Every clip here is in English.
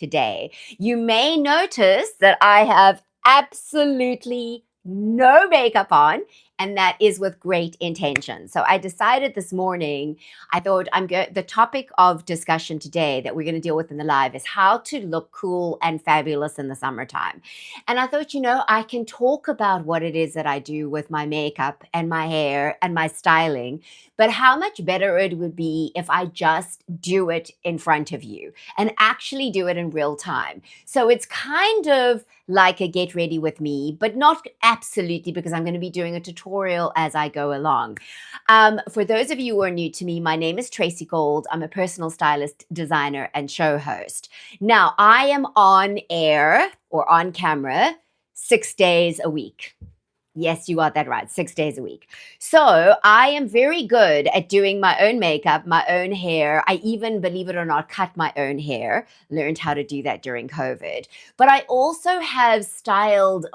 today. You may notice that I have absolutely no makeup on, and that is with great intention. So I decided this morning, I thought the topic of discussion today that we're going to deal with in the live is how to look cool and fabulous in the summertime. And I thought, I can talk about what it is that I do with my makeup and my hair and my styling, but how much better it would be if I just do it in front of you and actually do it in real time. So it's kind of like a get ready with me, but not absolutely, because I'm going to be doing a tutorial as I go along. For those of you who are new to me, my name is Tracy Gold. I'm a personal stylist, designer, and show host. Now, I am on air or on camera 6 days a week. Yes, you got that right. 6 days a week. So I am very good at doing my own makeup, my own hair. I even, believe it or not, cut my own hair. Learned how to do that during COVID. But I also have styled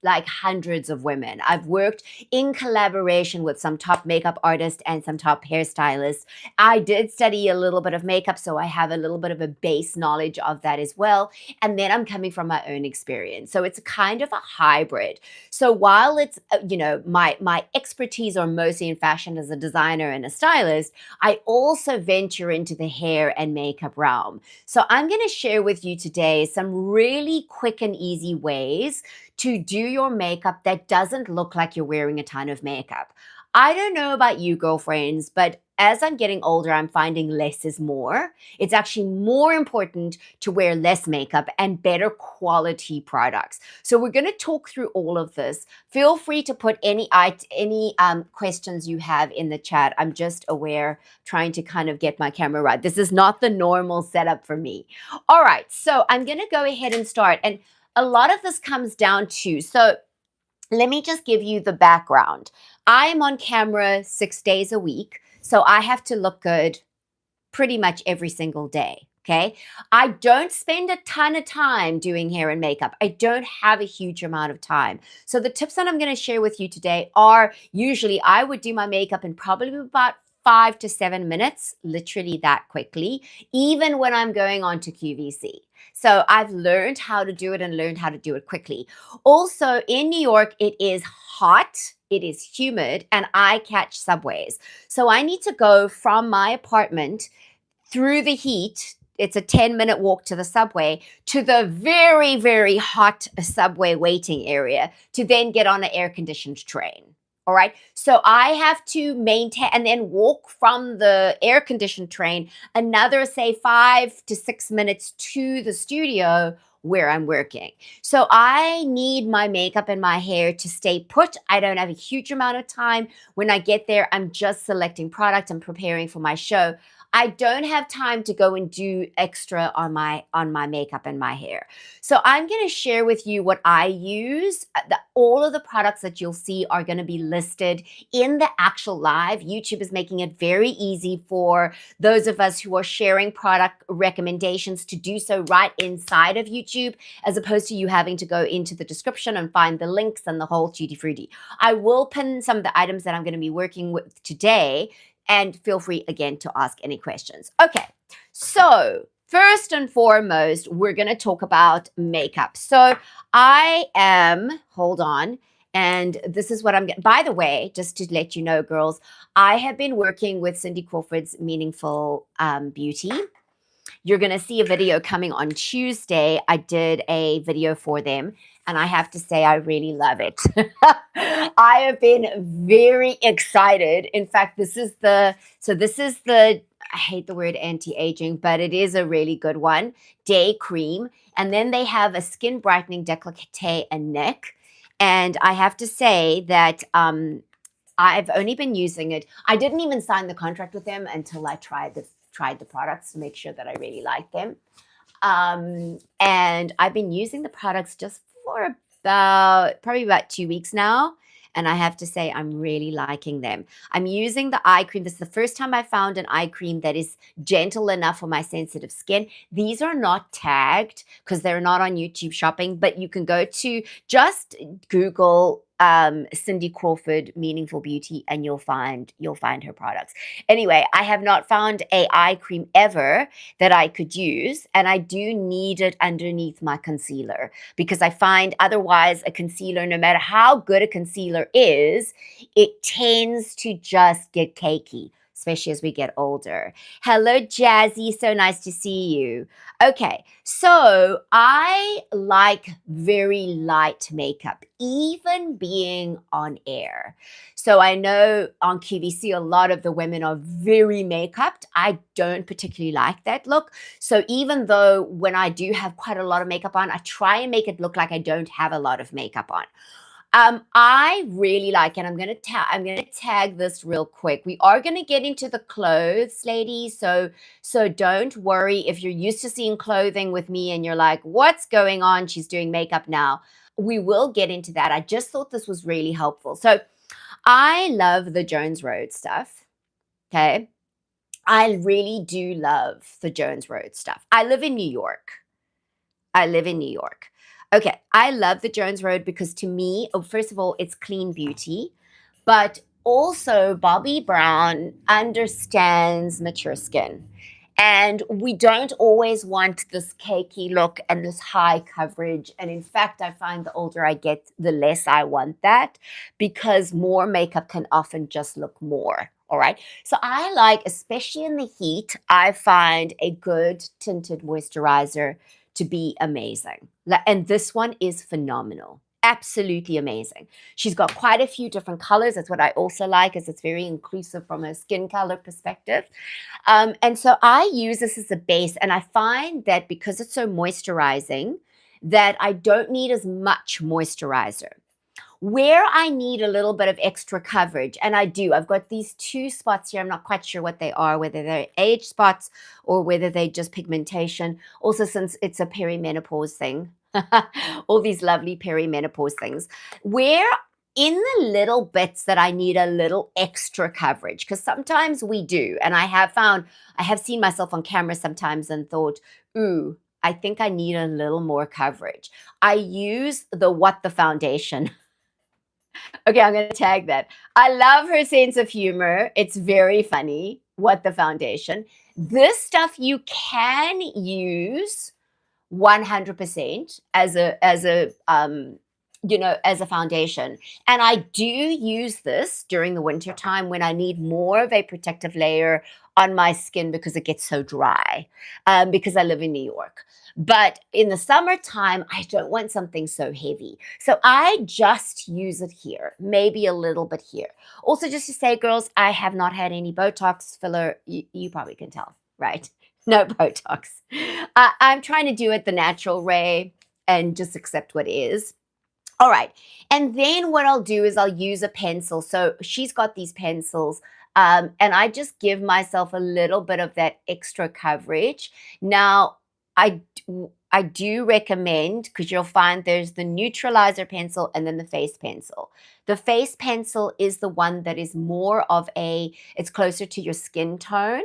like hundreds of women. I've worked in collaboration with some top makeup artists and some top hairstylists. I did study a little bit of makeup, so I have a little bit of a base knowledge of that as well. And then I'm coming from my own experience. So it's kind of a hybrid. So while it's, my expertise are mostly in fashion as a designer and a stylist, I also venture into the hair and makeup realm. So I'm going to share with you today some really quick and easy ways to do your makeup that doesn't look like you're wearing a ton of makeup. I don't know about you, girlfriends, but as I'm getting older, I'm finding less is more. It's actually more important to wear less makeup and better quality products. So we're going to talk through all of this. Feel free to put any questions you have in the chat. I'm just trying to kind of get my camera right. This is not the normal setup for me. All right, so I'm going to go ahead and start. And a lot of this comes down to, so let me just give you the background. I am on camera 6 days a week, so I have to look good pretty much every single day. Okay. I don't spend a ton of time doing hair and makeup. I don't have a huge amount of time. So the tips that I'm going to share with you today are usually I would do my makeup in probably about 5 to 7 minutes, literally that quickly, even when I'm going on to QVC. So I've learned how to do it and learned how to do it quickly. Also, in New York, it is hot, it is humid, and I catch subways. So I need to go from my apartment through the heat. It's a 10-minute walk to the subway, to the very, very hot subway waiting area, to then get on an air-conditioned train. All right. So I have to maintain and then walk from the air-conditioned train another, say, 5 to 6 minutes to the studio where I'm working. So I need my makeup and my hair to stay put. I don't have a huge amount of time. When I get there, I'm just selecting product and preparing for my show. I don't have time to go and do extra on my makeup and my hair. So I'm going to share with you what I use. All of the products that you'll see are going to be listed in the actual live. YouTube is making it very easy for those of us who are sharing product recommendations to do so right inside of YouTube, as opposed to you having to go into the description and find the links and the whole tutti frutti. I will pin some of the items that I'm going to be working with today, and feel free again to ask any questions. Okay, so first and foremost, we're going to talk about makeup. So hold on, and this is what by the way, just to let you know, girls, I have been working with Cindy Crawford's Meaningful Beauty. You're going to see a video coming on Tuesday. I did a video for them, and I have to say I really love it. I have been very excited. In fact, this is the, I hate the word anti-aging, but it is a really good one, day cream. And then they have a skin brightening décolleté and neck. And I have to say that I've only been using it. I didn't even sign the contract with them until I tried the products to make sure that I really like them. And I've been using the products just for probably about 2 weeks now. And I have to say, I'm really liking them. I'm using the eye cream. This is the first time I found an eye cream that is gentle enough for my sensitive skin. These are not tagged because they're not on YouTube shopping, but you can go to just Google Cindy Crawford, Meaningful Beauty, and you'll find her products. Anyway, I have not found a eye cream ever that I could use, and I do need it underneath my concealer because I find otherwise a concealer, no matter how good a concealer is, it tends to just get cakey, especially as we get older. Hello, Jazzy. So nice to see you. Okay, so I like very light makeup, even being on air. So I know on QVC, a lot of the women are very makeup. I don't particularly like that look. So even though when I do have quite a lot of makeup on, I try and make it look like I don't have a lot of makeup on. I really like, and I'm gonna tag this real quick. We are gonna get into the clothes, ladies. So don't worry if you're used to seeing clothing with me and you're like, what's going on? She's doing makeup now. We will get into that. I just thought this was really helpful. So I love the Jones Road stuff. Okay. I really do love the Jones Road stuff. I live in New York. I live in New York. Okay, I love the Jones Road because to me, oh, first of all, it's clean beauty, but also Bobbi Brown understands mature skin. And we don't always want this cakey look and this high coverage. And in fact, I find the older I get, the less I want that because more makeup can often just look more. All right. So I like, especially in the heat, I find a good tinted moisturizer to be amazing. And this one is phenomenal. Absolutely amazing. She's got quite a few different colors. That's what I also like, is it's very inclusive from a skin color perspective. And so I use this as a base, and I find that because it's so moisturizing, that I don't need as much moisturizer. Where I need a little bit of extra coverage, and I do, I've got these two spots here. I'm not quite sure what they are, whether they're age spots or whether they're just pigmentation. Also, since it's a perimenopause thing, all these lovely perimenopause things, where in the little bits that I need a little extra coverage, because sometimes we do, and I have seen myself on camera sometimes and thought, ooh, I think I need a little more coverage. I use the What the Foundation. Okay, I'm going to tag that. I love her sense of humor. It's very funny. What the Foundation. This stuff you can use 100% as a foundation. And I do use this during the winter time when I need more of a protective layer on my skin because it gets so dry, because I live in New York. But in the summertime, I don't want something so heavy. So I just use it here, maybe a little bit here. Also, just to say, girls, I have not had any Botox filler. You probably can tell, right? No Botox. I'm trying to do it the natural way and just accept what is. All right. And then what I'll do is I'll use a pencil. So she's got these pencils. And I just give myself a little bit of that extra coverage. Now, I do recommend, because you'll find there's the neutralizer pencil and then the face pencil. The face pencil is the one that is more of it's closer to your skin tone.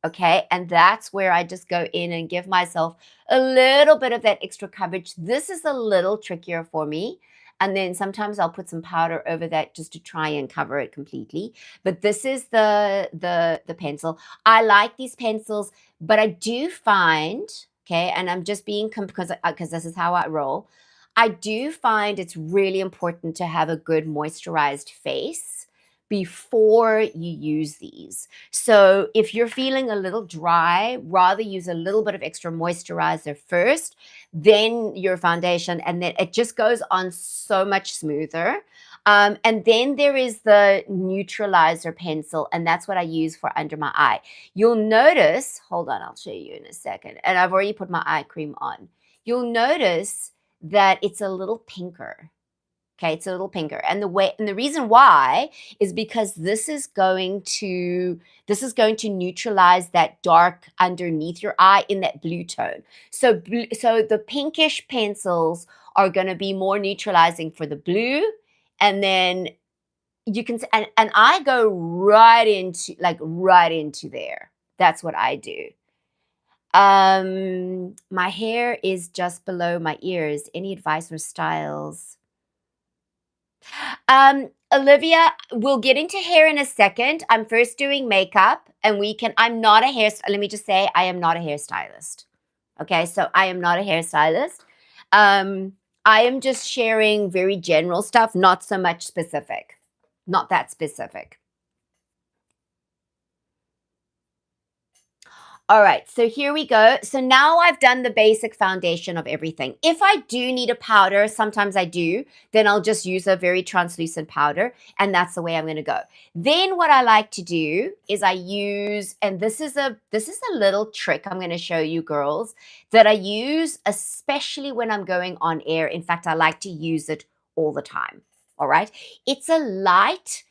Okay. And that's where I just go in and give myself a little bit of that extra coverage. This is a little trickier for me. And then sometimes I'll put some powder over that just to try and cover it completely. But this is the pencil. I like these pencils, but I do find, okay, and I'm just being because this is how I roll. I do find it's really important to have a good moisturized face before you use these. So if you're feeling a little dry, rather use a little bit of extra moisturizer first, then your foundation, and then it just goes on so much smoother. And then there is the neutralizer pencil, and that's what I use for under my eye. You'll notice, hold on, I'll show you in a second. And I've already put my eye cream on. You'll notice that it's a little pinker. Okay, it's a little pinker. And the reason why is because this is going to neutralize that dark underneath your eye in that blue tone. So the pinkish pencils are going to be more neutralizing for the blue, and then you can and I go right into there. That's what I do. My hair is just below my ears. Any advice or styles? Olivia, we'll get into hair in a second. I'm first doing makeup, and I'm not a let me just say, I am not a hairstylist. Okay, so I am not a hairstylist. Um, I am just sharing very general stuff, not so much specific. Not that specific. All right, so here we go. So now I've done the basic foundation of everything. If I do need a powder, sometimes I do, then I'll just use a very translucent powder, and that's the way I'm going to go. Then what I like to do is I use, and this is a little trick I'm going to show you girls that I use especially when I'm going on air. In fact, I like to use it all the time. All right? It's a light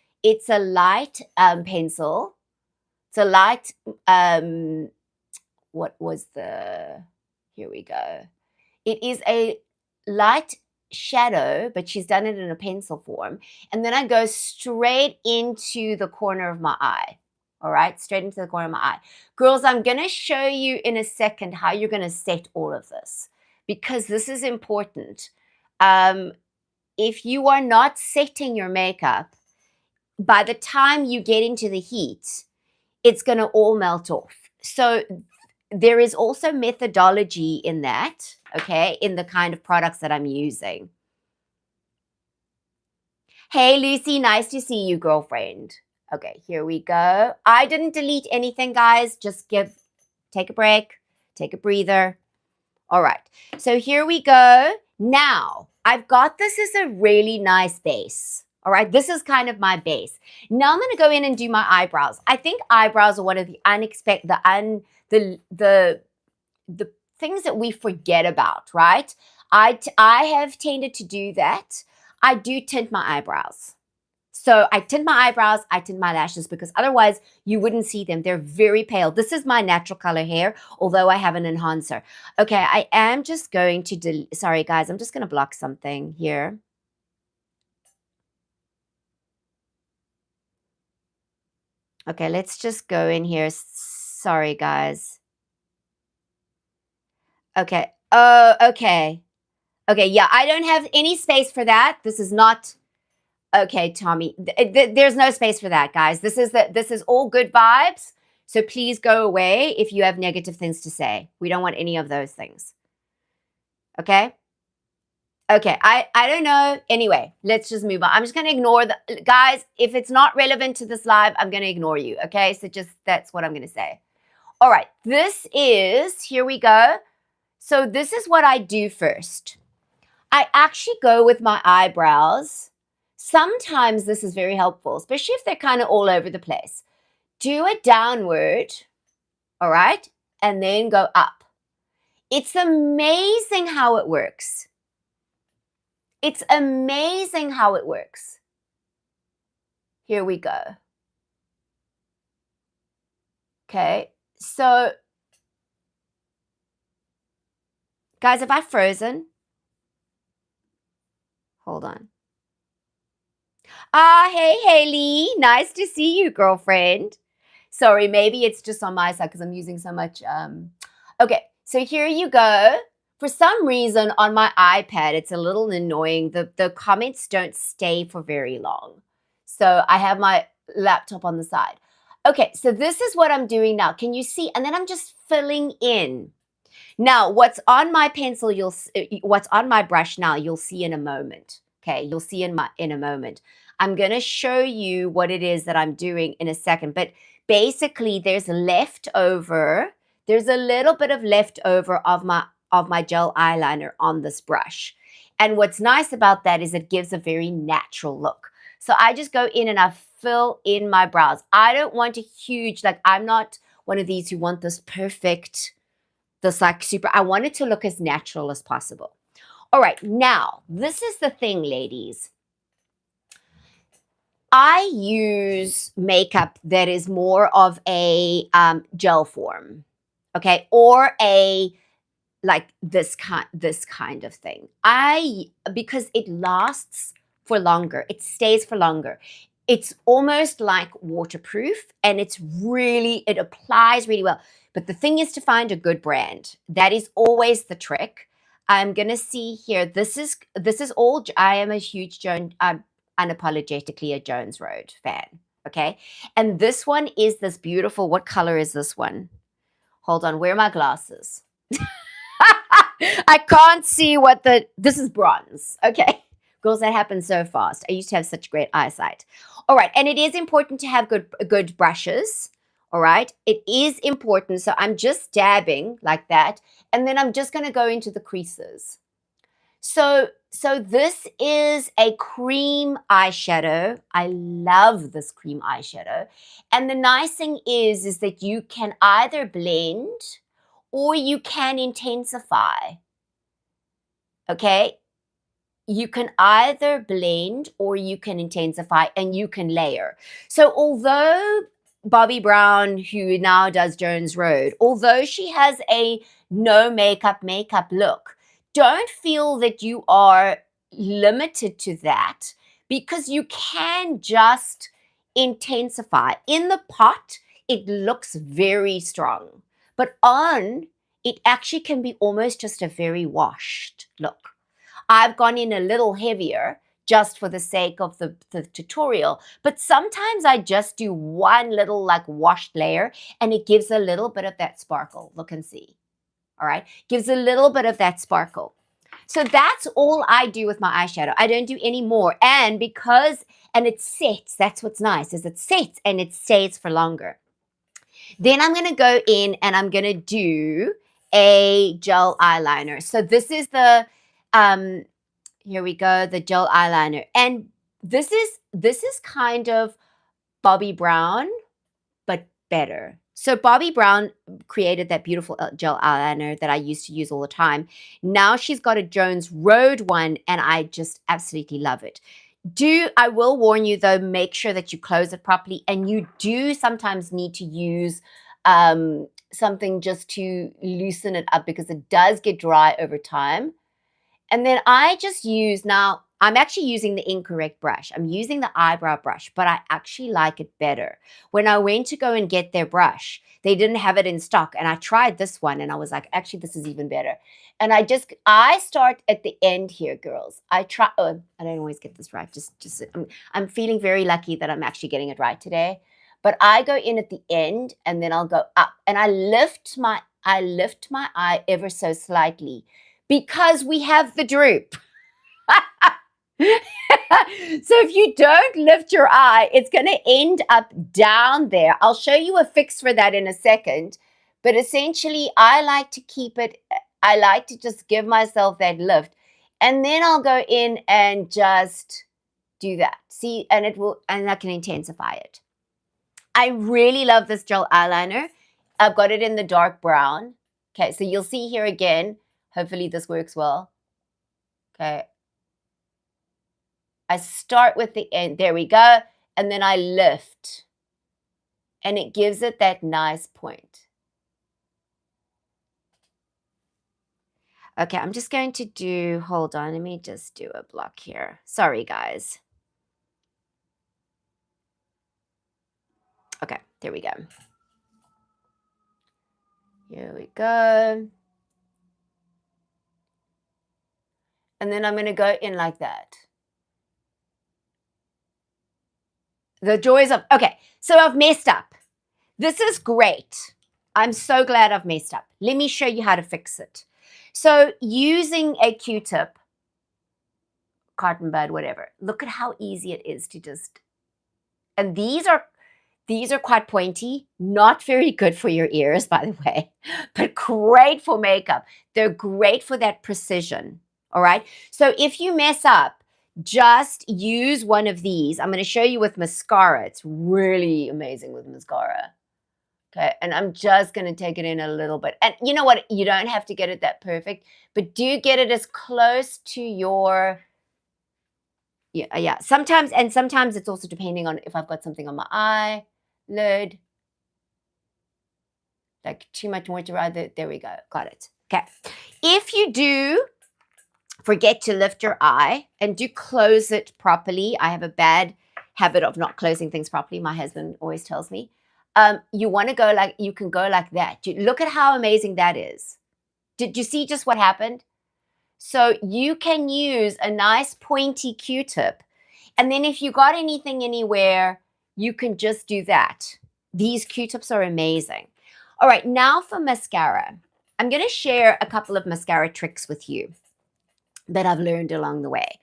pencil. It's a light what was the here we go. It is a light shadow, but she's done it in a pencil form. And then I go straight into the corner of my eye. All right, straight into the corner of my eye. Girls, I'm going to show you in a second how you're going to set all of this because this is important. Um, if you are not setting your makeup, by the time you get into the heat, it's going to all melt off. So there is also methodology in that, okay, in the kind of products that I'm using. Hey, Lucy, nice to see you, girlfriend. Okay, here we go. I didn't delete anything, guys. Just take a break, take a breather. All right, so here we go. Now, I've got this as a really nice base. All right, this is kind of my base. Now I'm going to go in and do my eyebrows. I think eyebrows are one of the unexpected, the things that we forget about, right? I have tended to do that. I do tint my eyebrows. So I tint my eyebrows, I tint my lashes because otherwise you wouldn't see them. They're very pale. This is my natural color hair, although I have an enhancer. Okay, I am just going to sorry guys, I'm just going to block something here. Okay, let's just go in here. Sorry guys. Okay. Oh, okay. Okay, yeah, I don't have any space for that. This is not okay, Tommy. There's no space for that, guys. This is all good vibes. So please go away if you have negative things to say. We don't want any of those things. Okay? Okay, I don't know. Anyway, let's just move on. I'm just going to ignore the guys, if it's not relevant to this live, I'm going to ignore you, okay? So just that's what I'm going to say. All right, here we go. So this is what I do first. I actually go with my eyebrows. Sometimes this is very helpful, especially if they're kind of all over the place. Do it downward, all right, and then go up. It's amazing how it works. It's amazing how it works. Here we go. Okay, so guys, have I frozen? Hold on. Ah, hey, Haley. Nice to see you, girlfriend. Sorry, maybe it's just on my side because I'm using so much. Okay, so here you go. For some reason on my iPad, it's a little annoying. The comments don't stay for very long. So I have my laptop on the side. Okay, so this is what I'm doing now. Can you see? And then I'm just filling in. Now, what's on my brush now, you'll see in a moment. Okay, you'll see in a moment. I'm going to show you what it is that I'm doing in a second, but basically there's a little bit of leftover of my gel eyeliner on this brush. And what's nice about that is it gives a very natural look. So I just go in and I fill in my brows. I don't want a huge, like I'm not one of these who want this perfect super. I want it to look as natural as possible. All right, now, this is the thing, ladies. I use makeup that is more of a gel form, okay, or a like this kind of thing. Because it lasts for longer, it stays for longer. It's almost like waterproof, and it applies really well. But the thing is to find a good brand. That is always the trick. I'm gonna see here. This is all. I am a huge unapologetically a Jones Road fan. Okay. And this one is this beautiful, what color is this one? Hold on, where are my glasses? I can't see this is bronze. Okay. Girls, that happens so fast. I used to have such great eyesight. All right. And it is important to have good brushes. All right. It is important. So I'm just dabbing like that. And then I'm just going to go into the creases. So this is a cream eyeshadow. I love this cream eyeshadow. And the nice thing is that you can either blend or you can intensify. Okay? You can either blend or you can intensify and you can layer. So although Bobbi Brown, who now does Jones Road, although she has a no makeup look, don't feel that you are limited to that because you can just intensify. In the pot, it looks very strong, but on, it actually can be almost just a very washed look. I've gone in a little heavier just for the sake of the tutorial. But sometimes I just do one little like washed layer and it gives a little bit of that sparkle. Look and see. All right. Gives a little bit of that sparkle. So that's all I do with my eyeshadow. I don't do any more. And it sets, that's what's nice, is it sets and it stays for longer. Then I'm going to go in and I'm going to do a gel eyeliner. So this is the, here we go, the gel eyeliner. And this is kind of Bobbi Brown, but better. So Bobbi Brown created that beautiful gel eyeliner that I used to use all the time. Now she's got a Jones Road one, and I just absolutely love it. I will warn you though, make sure that you close it properly, and you do sometimes need to use something just to loosen it up because it does get dry over time. And then I just now I'm actually using the incorrect brush. I'm using the eyebrow brush, but I actually like it better. When I went to go and get their brush, they didn't have it in stock. And I tried this one and I was like, actually, this is even better. And I start at the end here, girls. I don't always get this right. I'm feeling very lucky that I'm actually getting it right today. But I go in at the end and then I'll go up and I lift my eye ever so slightly because we have the droop. So if you don't lift your eye, it's going to end up down there. I'll show you a fix for that in a second. But essentially, I like to just give myself that lift. And then I'll go in and just do that. See, and I can intensify it. I really love this gel eyeliner. I've got it in the dark brown. Okay, so you'll see here again. Hopefully this works well. Okay. I start with the end. There we go. And then I lift. And it gives it that nice point. Okay, I'm just going to hold on. Let me just do a block here. Sorry, guys. Okay, there we go. Here we go. And then I'm going to go in like that. The joys of, okay, so I've messed up. This is great. I'm so glad I've messed up. Let me show you how to fix it. So using a Q-tip, cotton bud, whatever, look at how easy it is to just, and these are quite pointy, not very good for your ears, by the way, but great for makeup. They're great for that precision, all right? So if you mess up, just use one of these. I'm going to show you with mascara. It's really amazing with mascara. Okay, and I'm just going to take it in a little bit. And you know what? You don't have to get it that perfect, but do get it as close to your, yeah. Sometimes it's also depending on if I've got something on my eyelid. Like too much moisturizer. There we go. Got it. Okay. If you do forget to lift your eye and do close it properly. I have a bad habit of not closing things properly. My husband always tells me. You want to go you can go like that. Look at how amazing that is. Did you see just what happened? So you can use a nice pointy Q-tip And then if you got anything anywhere, you can just do that. These Q-tips are amazing. All right, now for mascara. I'm going to share a couple of mascara tricks with you that I've learned along the way.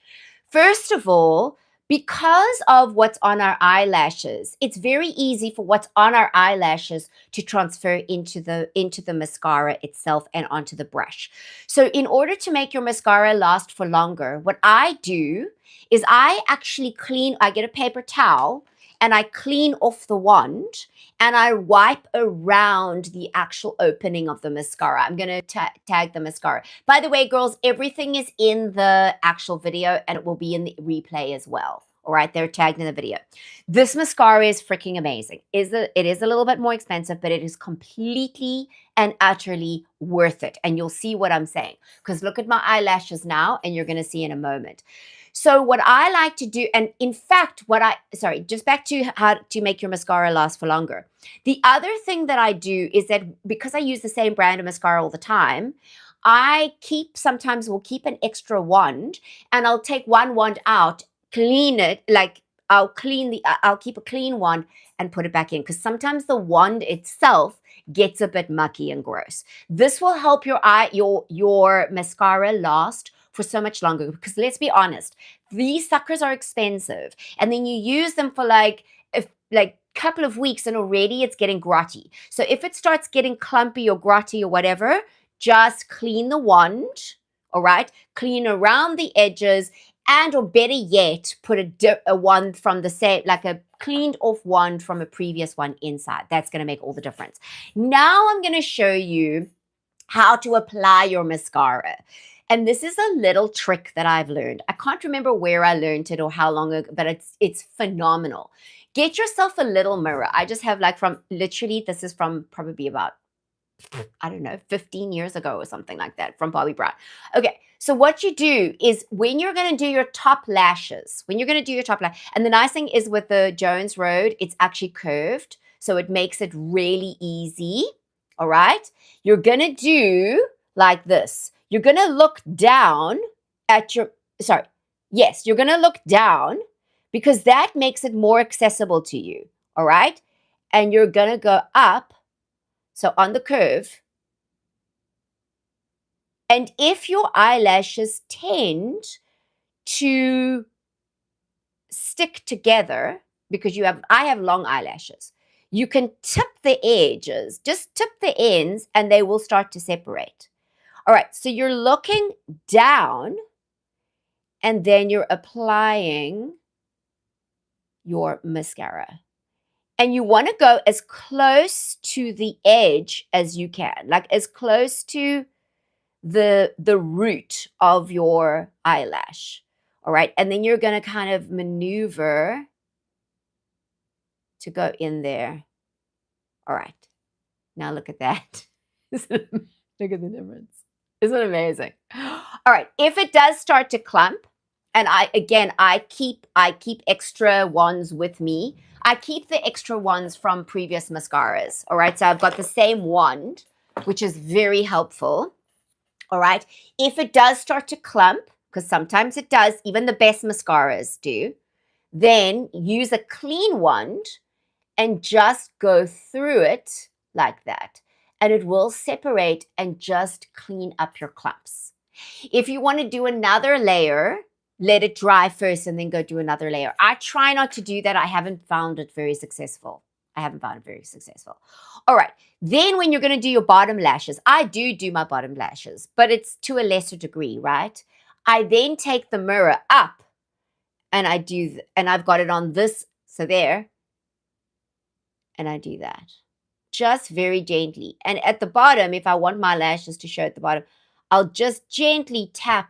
First of all, because of what's on our eyelashes, it's very easy for what's on our eyelashes to transfer into the mascara itself and onto the brush. So in order to make your mascara last for longer, what I do is I get a paper towel and I clean off the wand and I wipe around the actual opening of the mascara. I'm going to tag the mascara. By the way, girls, everything is in the actual video and it will be in the replay as well. All right, they're tagged in the video. This mascara is freaking amazing. It is a little bit more expensive, but it is completely and utterly worth it. And you'll see what I'm saying. Because look at my eyelashes now, and you're going to see in a moment. So what I like to do, and in fact, just back to how to make your mascara last for longer. The other thing that I do is that because I use the same brand of mascara all the time, sometimes will keep an extra wand and I'll take one wand out, clean it, I'll keep a clean wand and put it back in because sometimes the wand itself gets a bit mucky and gross. This will help your mascara last for so much longer because let's be honest, these suckers are expensive and then you use them for like couple of weeks and already it's getting grotty. So if it starts getting clumpy or grotty or whatever, just clean the wand, all right? Clean around the edges and or better yet, put a wand from the same, like a cleaned off wand from a previous one inside. That's going to make all the difference. Now I'm going to show you how to apply your mascara. And this is a little trick that I've learned. I can't remember where I learned it or how long ago, but it's phenomenal. Get yourself a little mirror. I just have this is from probably about, I don't know, 15 years ago or something like that from Bobbi Brown. Okay, so what you do is when you're going to do your top lashes, and the nice thing is with the Jones Road, it's actually curved, so it makes it really easy, all right? You're going to do like this. You're going to look down you're going to look down because that makes it more accessible to you, all right? And you're going to go up, so on the curve. And if your eyelashes tend to stick together, because I have long eyelashes, you can tip the edges, just tip the ends, and they will start to separate. All right, so you're looking down, and then you're applying your mascara. And you want to go as close to the edge as you can, like as close to the root of your eyelash. All right. And then you're going to kind of maneuver to go in there. All right. Now look at that. Look at the difference. Isn't it amazing? All right. If it does start to clump, and I keep extra ones with me. I keep the extra ones from previous mascaras. All right. So I've got the same wand, which is very helpful. All right. If it does start to clump, because sometimes it does, even the best mascaras do, then use a clean wand and just go through it like that. And it will separate and just clean up your clumps. If you want to do another layer, let it dry first and then go do another layer. I try not to do that. I haven't found it very successful. All right. Then when you're going to do your bottom lashes, I do my bottom lashes, but it's to a lesser degree, right? I then take the mirror up and and I've got it on this, so there, and I do that. Just very gently. And at the bottom, if I want my lashes to show at the bottom, I'll just gently tap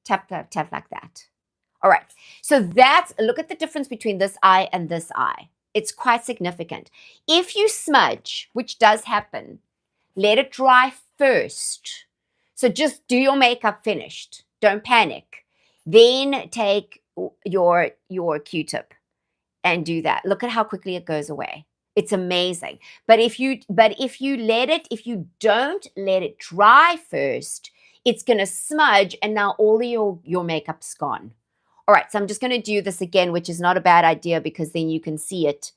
like that. All right. So look at the difference between this eye and this eye. It's quite significant. If you smudge, which does happen, let it dry first. So just do your makeup finished. Don't panic. Then take your Q-tip and do that. Look at how quickly it goes away. It's amazing. But if you don't let it dry first, it's going to smudge and now all your makeup's gone. All right, so I'm just going to do this again, which is not a bad idea because then you can see it.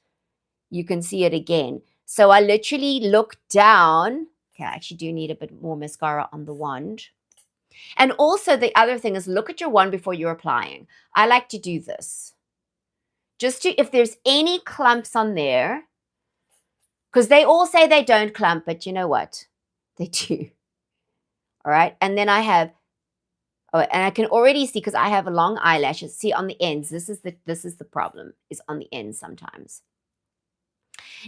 You can see it again. So I literally look down. Okay, I actually do need a bit more mascara on the wand. And also the other thing is look at your wand before you're applying. I like to do this. Just to, if there's any clumps on there, because they all say they don't clump, but you know what? They do. All right, and then I have, oh, and I can already see because I have long eyelashes. See on the ends, this is the problem, is on the ends sometimes.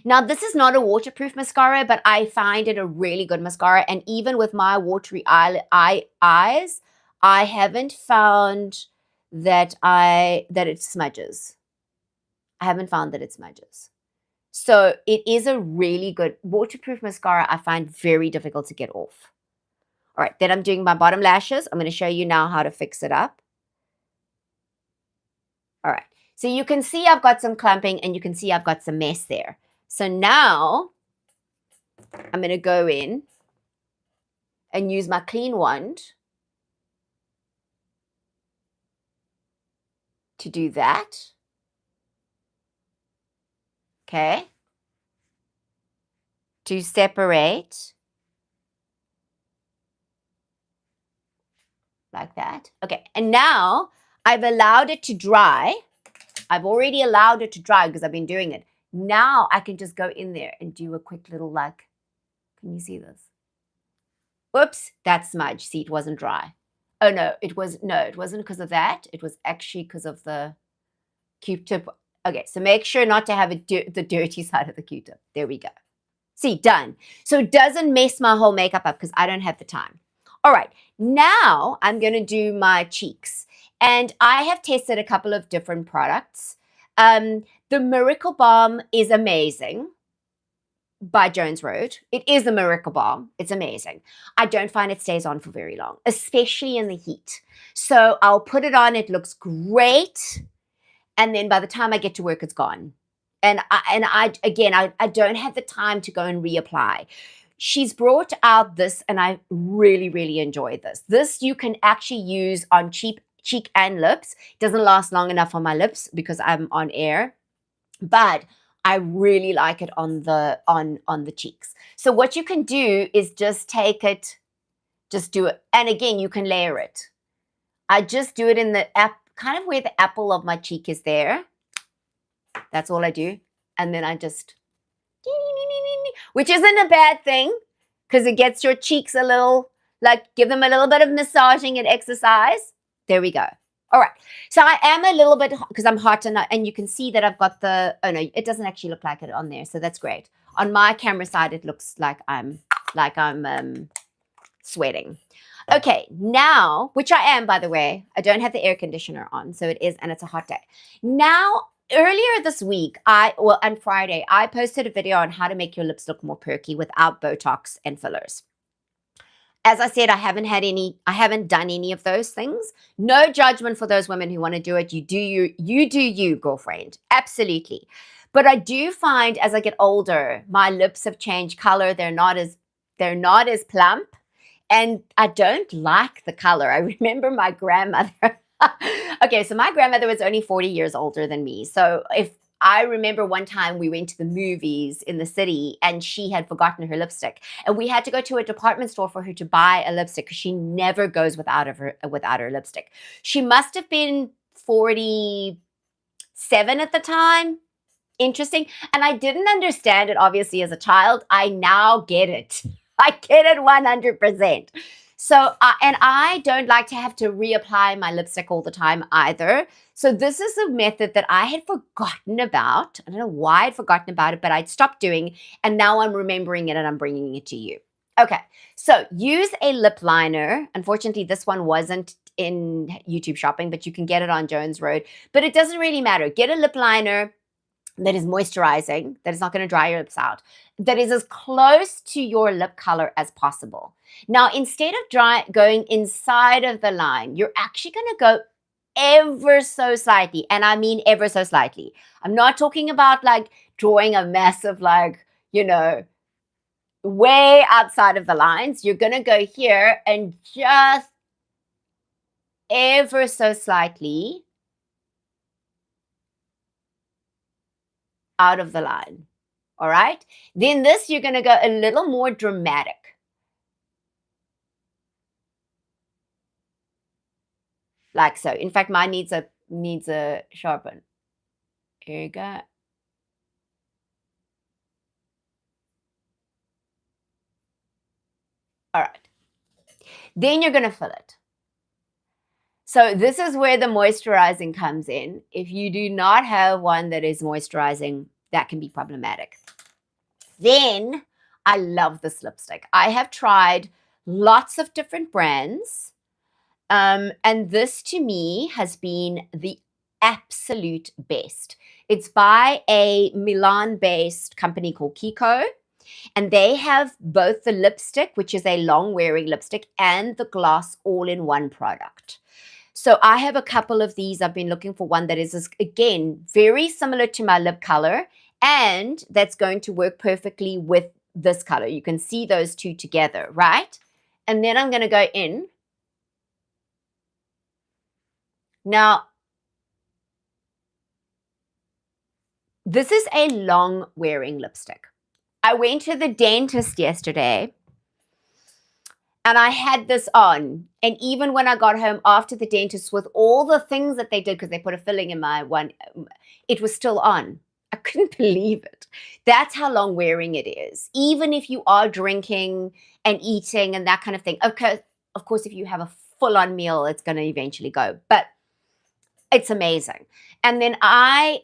Now, this is not a waterproof mascara, but I find it a really good mascara. And even with my watery eyes, I haven't found that it smudges. I haven't found that it smudges. So it is a really good waterproof mascara. I find very difficult to get off. All right, then I'm doing my bottom lashes. I'm going to show you now how to fix it up. All right, so you can see I've got some clumping and you can see I've got some mess there. So now I'm going to go in and use my clean wand to do that. Okay. To separate. Like that. Okay, and now I've allowed it to dry. I've already allowed it to dry because I've been doing it. Now I can just go in there and do a quick little like, can you see this? Whoops, that smudge. See, it wasn't dry. Oh no, it wasn't because of that. It was actually because of the Q-tip. Okay, so make sure not to have the dirty side of the Q-tip. There we go. See, done. So it doesn't mess my whole makeup up because I don't have the time. All right, now I'm going to do my cheeks. And I have tested a couple of different products. The Miracle Balm is amazing by Jones Road. It is a Miracle Balm. It's amazing. I don't find it stays on for very long, especially in the heat. So I'll put it on. It looks great. And then by the time I get to work, it's gone. And I don't have the time to go and reapply. She's brought out this, and I really, really enjoy this. This you can actually use on cheek and lips. It doesn't last long enough on my lips because I'm on air, but I really like it on the cheeks. So what you can do is just take it, just do it. And again, you can layer it. I just do it in the kind of where the apple of my cheek is there. That's all I do. And then I just, which isn't a bad thing because it gets your cheeks a little, like give them a little bit of massaging and exercise. There we go. All right. So I am a little bit, because I'm hot and you can see that I've got the, oh no, it doesn't actually look like it on there. So that's great. On my camera side, it looks like I'm sweating. Okay, now, which I am, by the way, I don't have the air conditioner on, so it is, and it's a hot day. Now, earlier this week, on Friday, I posted a video on how to make your lips look more perky without Botox and fillers. As I said, I haven't done any of those things. No judgment for those women who want to do it. You do you, girlfriend. Absolutely. But I do find as I get older, my lips have changed color. They're not as plump. And I don't like the color. I remember my grandmother. Okay, so my grandmother was only 40 years older than me. So if I remember one time we went to the movies in the city and she had forgotten her lipstick. And we had to go to a department store for her to buy a lipstick because she never goes without her lipstick. She must have been 47 at the time. Interesting. And I didn't understand it, obviously, as a child. I now get it. I get it 100%. So, and I don't like to have to reapply my lipstick all the time either. So this is a method that I had forgotten about. I don't know why I'd forgotten about it, but I'd stopped doing. And now I'm remembering it and I'm bringing it to you. Okay, so use a lip liner. Unfortunately, this one wasn't in YouTube shopping, but you can get it on Jones Road. But it doesn't really matter. Get a lip liner that is moisturizing, that is not going to dry your lips out, that is as close to your lip color as possible. Now, instead of going inside of the line, you're actually going to go ever so slightly, and I mean ever so slightly. I'm not talking about like drawing a massive, like, way outside of the lines. You're going to go here and just ever so slightly out of the line. All right. Then this, you're going to go a little more dramatic. Like so. In fact, mine needs a sharpen. Here you go. All right. Then you're going to fill it. So this is where the moisturizing comes in. If you do not have one that is moisturizing, that can be problematic. Then I love this lipstick. I have tried lots of different brands. And this to me has been the absolute best. It's by a Milan based company called Kiko. And they have both the lipstick, which is a long wearing lipstick, and the gloss all in one product. So I have a couple of these. I've been looking for one that is, again, very similar to my lip color, and that's going to work perfectly with this color. You can see those two together, right? And then I'm going to go in. Now, this is a long wearing lipstick. I went to the dentist yesterday and I had this on. And even when I got home after the dentist, with all the things that they did, because they put a filling in my one, it was still on. I couldn't believe it. That's how long wearing it is. Even if you are drinking and eating and that kind of thing. Okay, of course, if you have a full on meal, it's going to eventually go. But it's amazing. And then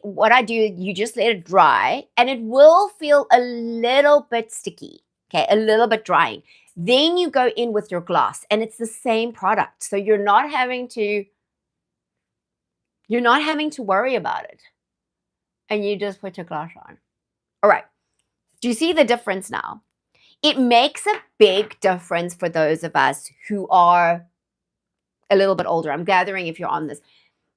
what I do, you just let it dry and it will feel a little bit sticky. Okay, a little bit drying. Then you go in with your gloss and it's the same product. So you're not having to worry about it. And you just put your gloss on. All right. Do you see the difference now? It makes a big difference for those of us who are a little bit older. I'm gathering if you're on this.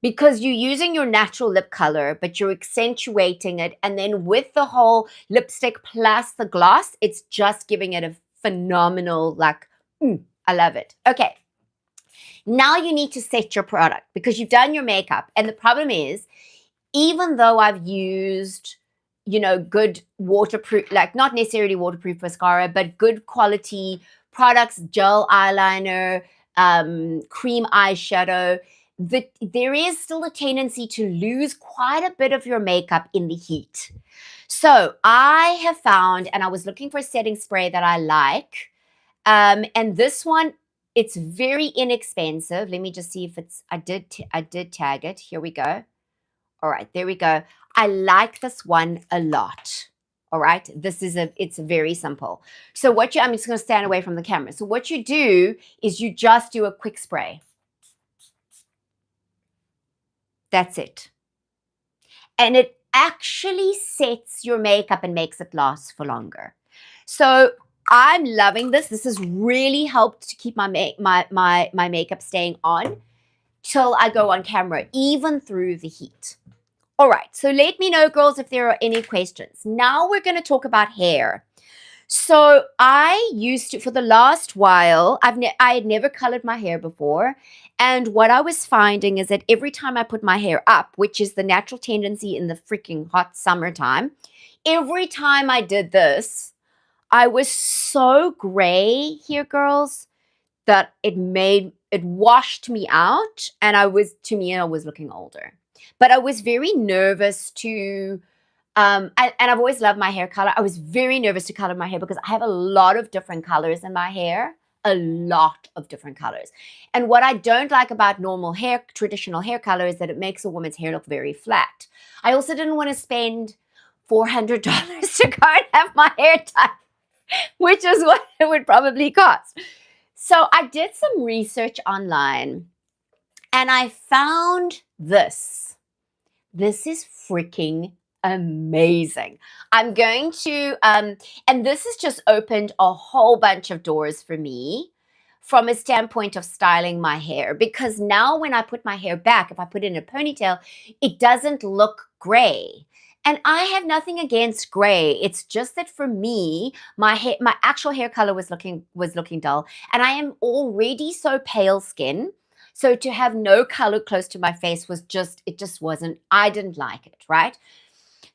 Because you're using your natural lip color, but you're accentuating it. And then with the whole lipstick plus the gloss, it's just giving it a phenomenal, I love it. Okay. Now you need to set your product because you've done your makeup. And the problem is, even though I've used, good waterproof, like not necessarily waterproof mascara, but good quality products, gel eyeliner, cream eyeshadow, there is still a tendency to lose quite a bit of your makeup in the heat. So I have found, and I was looking for a setting spray that I like, and this one, it's very inexpensive. Let me just see if I did tag it. Here we go. All right, there we go. I like this one a lot. All right, it's very simple. So I'm just going to stand away from the camera. So what you do is you just do a quick spray. That's it. And it actually sets your makeup and makes it last for longer. So I'm loving this. This has really helped to keep my makeup staying on till I go on camera, even through the heat. All right, so let me know, girls, if there are any questions. Now we're going to talk about hair. So I used to, for the last while, I had never colored my hair before. And what I was finding is that every time I put my hair up, which is the natural tendency in the freaking hot summertime, every time I did this, I was so gray here, girls, that it washed me out. And I was looking older. But I was very nervous to, and I've always loved my hair color. I was very nervous to color my hair because I have a lot of different colors in my hair, a lot of different colors. And what I don't like about traditional hair color is that it makes a woman's hair look very flat. I also didn't want to spend $400 to go and have my hair done, which is what it would probably cost. So I did some research online and I found this. This is freaking amazing. I'm going to, and this has just opened a whole bunch of doors for me from a standpoint of styling my hair. Because now when I put my hair back, if I put it in a ponytail, it doesn't look gray. And I have nothing against gray. It's just that for me, my actual hair color was looking dull. And I am already so pale skin. So to have no color close to my face it just wasn't, I didn't like it, right?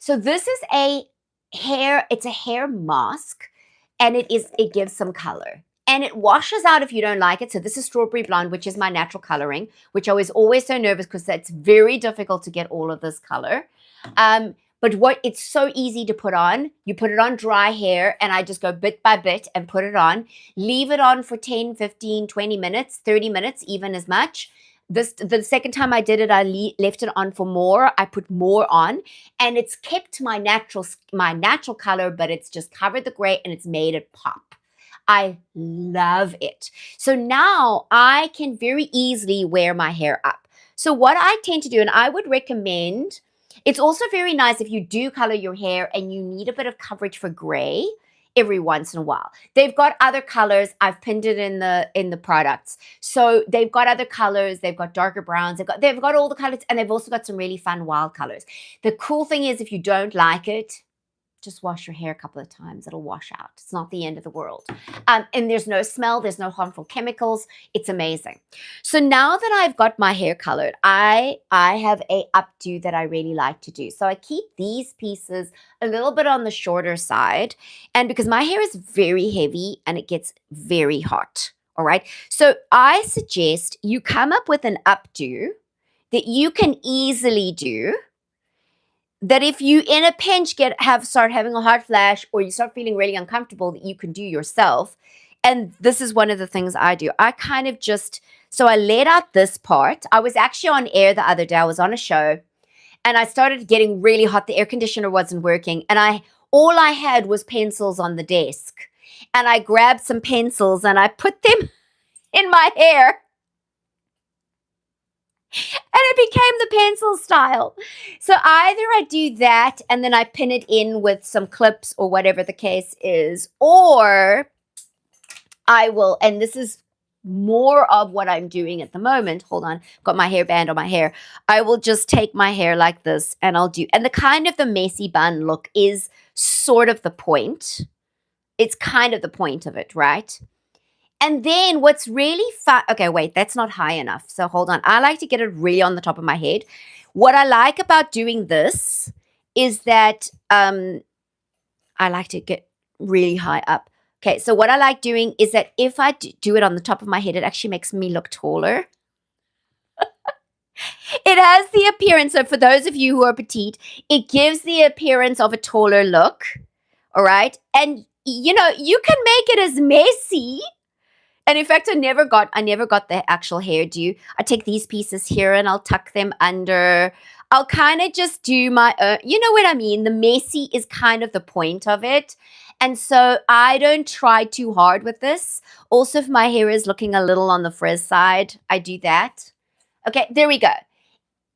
So this is a it's a hair mask, and it gives some color. And it washes out if you don't like it. So this is strawberry blonde, which is my natural coloring, which I was always so nervous because it's very difficult to get all of this color. But it's so easy to put on. You put it on dry hair, and I just go bit by bit and put it on. Leave it on for 10, 15, 20 minutes, 30 minutes, even as much. The second time I did it, I left it on for more. I put more on, and it's kept my natural color, but it's just covered the gray and it's made it pop. I love it. So now I can very easily wear my hair up. So what I tend to do, and I would recommend, it's also very nice if you do color your hair and you need a bit of coverage for gray every once in a while. They've got other colors. I've pinned it in the products. So they've got other colors. They've got darker browns. They've got all the colors, and they've also got some really fun wild colors. The cool thing is, if you don't like it, just wash your hair a couple of times. It'll wash out. It's not the end of the world. And there's no smell. There's no harmful chemicals. It's amazing. So now that I've got my hair colored, I have a updo that I really like to do. So I keep these pieces a little bit on the shorter side. And because my hair is very heavy and it gets very hot. All right. So I suggest you come up with an updo that you can easily do, that if you in a pinch start having a hot flash, or you start feeling really uncomfortable, that you can do yourself. And this is one of the things I do. I kind of so I laid out this part. I was actually on air the other day. I was on a show, and I started getting really hot. The air conditioner wasn't working, and all I had was pencils on the desk. And I grabbed some pencils and I put them in my hair. And it became the pencil style. So either I do that and then I pin it in with some clips or whatever the case is, or I will, and this is more of what I'm doing at the moment. Hold on, got my hairband on my hair. I will just take my hair like this and and the kind of the messy bun look is sort of the point. It's kind of the point of it, right? And then what's really fun, okay, wait, that's not high enough. So hold on. I like to get it really on the top of my head. What I like about doing this is that I like to get really high up. Okay, so what I like doing is that if I do it on the top of my head, it actually makes me look taller. It has the appearance, so for those of you who are petite, it gives the appearance of a taller look, all right? And, you can make it as messy. And in fact, I never got the actual hairdo. I take these pieces here and I'll tuck them under. I'll kind of just do my, you know what I mean? The messy is kind of the point of it. And so I don't try too hard with this. Also, if my hair is looking a little on the frizz side, I do that. Okay, there we go.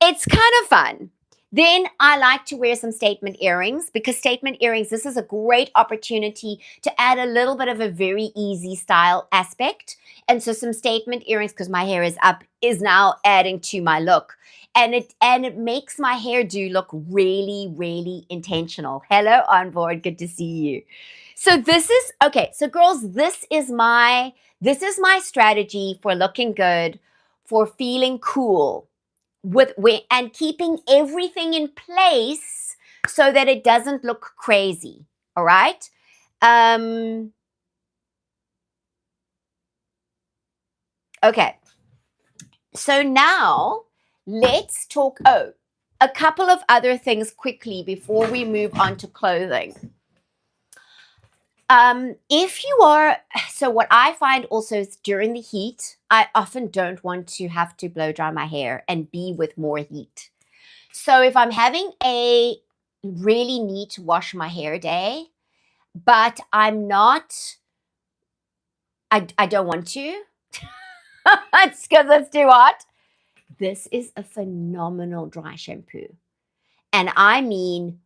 It's kind of fun. Then I like to wear some statement earrings, because statement earrings, this is a great opportunity to add a little bit of a very easy style aspect. And so some statement earrings, because my hair is up, is now adding to my look. And it makes my hairdo look really, really intentional. Hello, on board. Good to see you. So so girls, this is my strategy for looking good, for feeling cool, and keeping everything in place so that it doesn't look crazy. All right. Okay. So now let's talk. A couple of other things quickly before we move on to clothing. So what I find also is during the heat, I often don't want to have to blow dry my hair and be with more heat. So if I'm having a really need to wash my hair day, but I don't want to, it's because it's too hot. This is a phenomenal dry shampoo. And I mean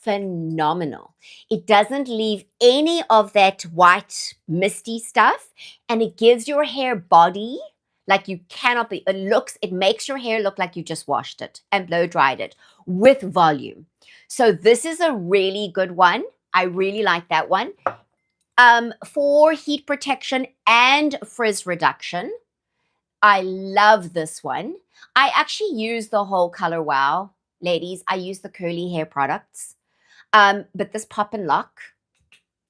phenomenal. It doesn't leave any of that white misty stuff, and it gives your hair body like you cannot be. It makes your hair look like you just washed it and blow dried it with volume. So this is a really good one. I really like that one. For heat protection and frizz reduction, I love this one. I actually use the whole Color Wow. Ladies, I use the curly hair products. But this pop and lock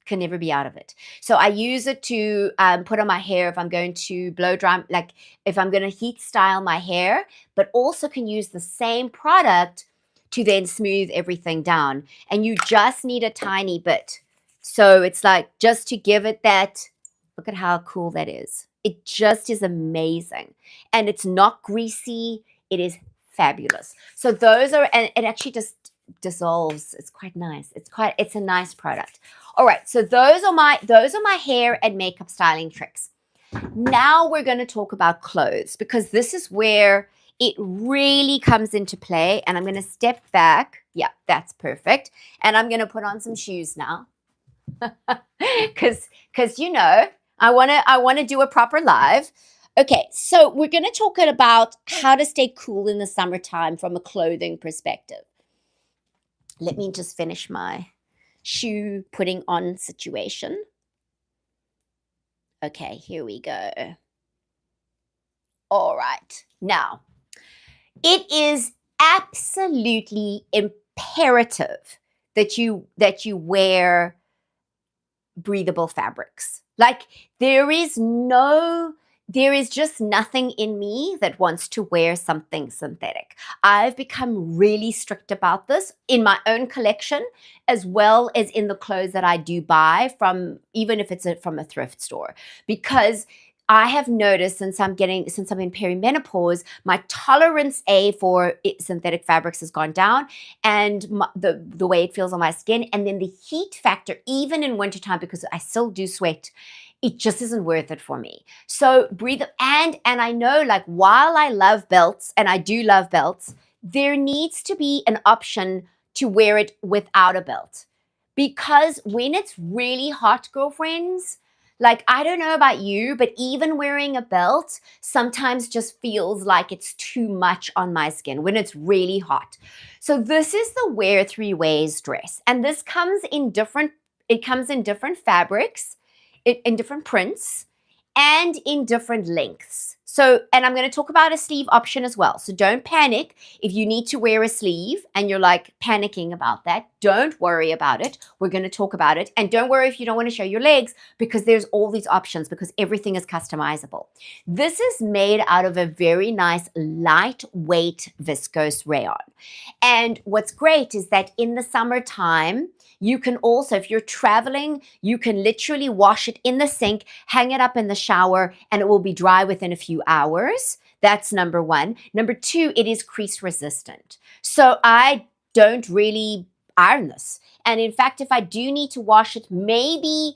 can never be out of it. So I use it to put on my hair if I'm going to blow dry, like if I'm going to heat style my hair, but also can use the same product to then smooth everything down. And you just need a tiny bit. So it's like just to give it that, look at how cool that is. It just is amazing. And it's not greasy. It is fabulous. So those are, and it actually just dissolves. It's quite nice. It's a nice product. All right, so those are my hair and makeup styling tricks. Now we're going to talk about clothes because this is where it really comes into play. And I'm going to step back. Yeah, that's perfect. And I'm going to put on some shoes now. Because I want to do a proper live. Okay, so we're going to talk about how to stay cool in the summertime from a clothing perspective. Let me just finish my shoe putting on situation. Okay, here we go. All right. Now, it is absolutely imperative that you wear breathable fabrics. Like there is just nothing in me that wants to wear something synthetic. I've become really strict about this in my own collection, as well as in the clothes that I do buy from, even if it's from a thrift store, because I have noticed since I'm in perimenopause, my tolerance for synthetic fabrics has gone down, and the way it feels on my skin, and then the heat factor, even in wintertime, because I still do sweat, it just isn't worth it for me. So breathe, and I know, like, while I love belts, and I do love belts, there needs to be an option to wear it without a belt. Because when it's really hot, girlfriends, like, I don't know about you, but even wearing a belt sometimes just feels like it's too much on my skin when it's really hot. So this is the Wear 3 Ways dress. And this comes in different fabrics, in different prints, and in different lengths. So, and I'm going to talk about a sleeve option as well. So don't panic if you need to wear a sleeve and you're like panicking about that. Don't worry about it. We're going to talk about it. And don't worry if you don't want to show your legs, because there's all these options, because everything is customizable. This is made out of a very nice lightweight viscose rayon. And what's great is that in the summertime, you can also, if you're traveling, you can literally wash it in the sink, hang it up in the shower, and it will be dry within a few hours. That's number one. Number two, it is crease resistant. So I don't really iron this. And in fact, if I do need to wash it, maybe,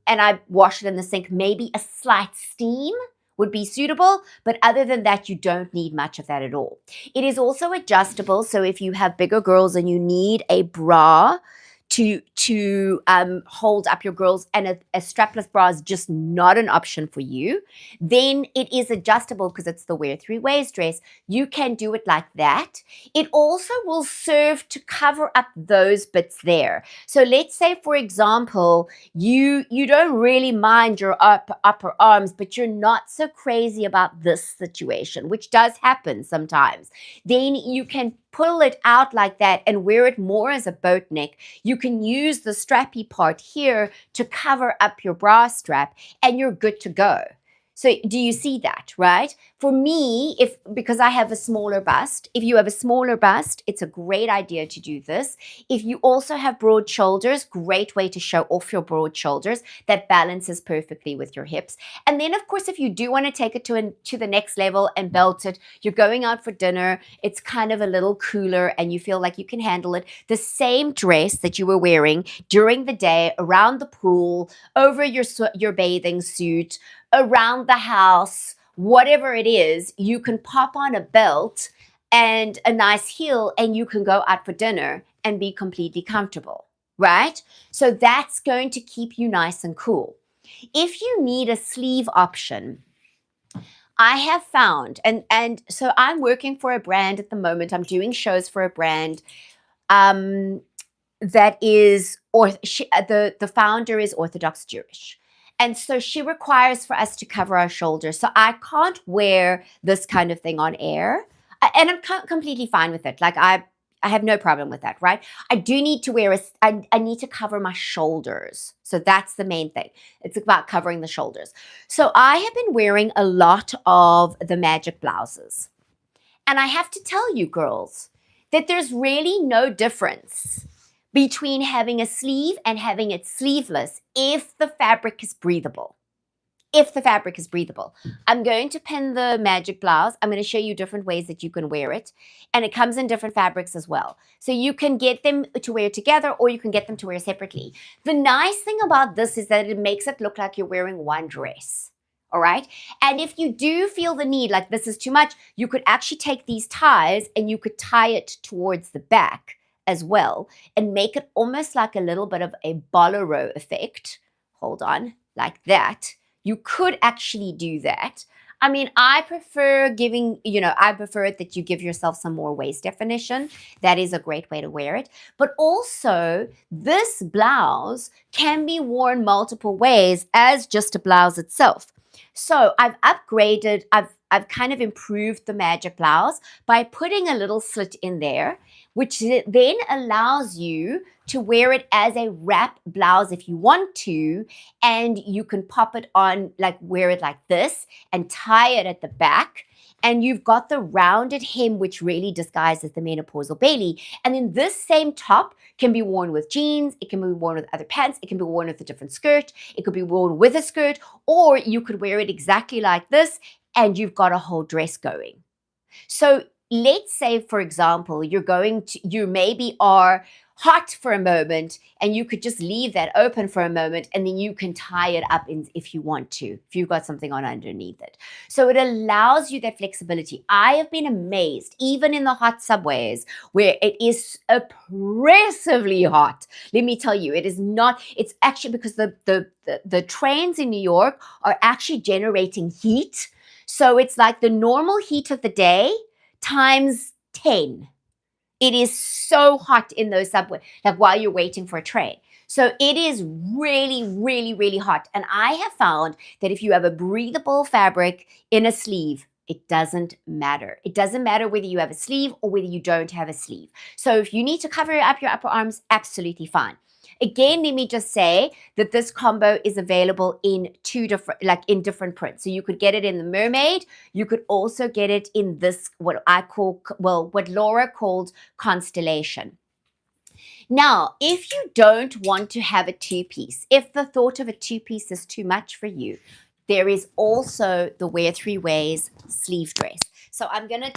and I wash it in the sink, maybe a slight steam would be suitable. But other than that, you don't need much of that at all. It is also adjustable. So if you have bigger girls and you need a bra to hold up your girls, and a strapless bra is just not an option for you, then it is adjustable because it's the Wear 3 Ways dress. You can do it like that. It also will serve to cover up those bits there. So let's say, for example, you don't really mind your upper arms, but you're not so crazy about this situation, which does happen sometimes. Then you can pull it out like that and wear it more as a boat neck. You can use the strappy part here to cover up your bra strap, and you're good to go. So do you see that, right? For me, because I have a smaller bust, if you have a smaller bust, it's a great idea to do this. If you also have broad shoulders, great way to show off your broad shoulders. That balances perfectly with your hips. And then, of course, if you do want to take it to the next level and belt it, you're going out for dinner, it's kind of a little cooler and you feel like you can handle it. The same dress that you were wearing during the day, around the pool, over your bathing suit, around the house, whatever it is, you can pop on a belt and a nice heel, and you can go out for dinner and be completely comfortable, right? So that's going to keep you nice and cool. If you need a sleeve option, I have found, and so I'm working for a brand at the moment. I'm doing shows for a brand that is, the founder is Orthodox Jewish. And so she requires for us to cover our shoulders. So I can't wear this kind of thing on air. And I'm completely fine with it. Like I I have no problem with that, right? I do need to wear I need to cover my shoulders. So that's the main thing. It's about covering the shoulders. So I have been wearing a lot of the magic blouses. And I have to tell you, girls, that there's really no difference between having a sleeve and having it sleeveless if the fabric is breathable. If the fabric is breathable. I'm going to pin the magic blouse. I'm going to show you different ways that you can wear it. And it comes in different fabrics as well. So you can get them to wear together or you can get them to wear separately. The nice thing about this is that it makes it look like you're wearing one dress. All right. And if you do feel the need, like this is too much, you could actually take these ties and you could tie it towards the back as well and make it almost like a little bit of a bolero effect. Hold on, like that. You could actually do that. I mean, I prefer I prefer it that you give yourself some more waist definition. That is a great way to wear it. But also, this blouse can be worn multiple ways as just a blouse itself. So I've kind of improved the magic blouse by putting a little slit in there, which then allows you to wear it as a wrap blouse if you want to, and you can pop it on, like wear it like this and tie it at the back. And you've got the rounded hem, which really disguises the menopausal belly. And then this same top can be worn with jeans. It can be worn with other pants. It can be worn with a different skirt. It could be worn with a skirt, or you could wear it exactly like this and you've got a whole dress going. So let's say, for example, you maybe are hot for a moment and you could just leave that open for a moment and then you can tie it up if you want to, if you've got something on underneath it. So it allows you that flexibility. I have been amazed, even in the hot subways where it is oppressively hot. Let me tell you, it is not, it's actually because the trains in New York are actually generating heat. So it's like the normal heat of the day times 10. It is so hot in those subways, like while you're waiting for a train. So it is really, really, really hot. And I have found that if you have a breathable fabric in a sleeve, it doesn't matter. It doesn't matter whether you have a sleeve or whether you don't have a sleeve. So if you need to cover up your upper arms, absolutely fine. Again, let me just say that this combo is available in different prints. So you could get it in the mermaid. You could also get it in this, what Laura called constellation. Now, if you don't want to have a two-piece, if the thought of a two-piece is too much for you, there is also the Wear Three Ways sleeve dress. So I'm gonna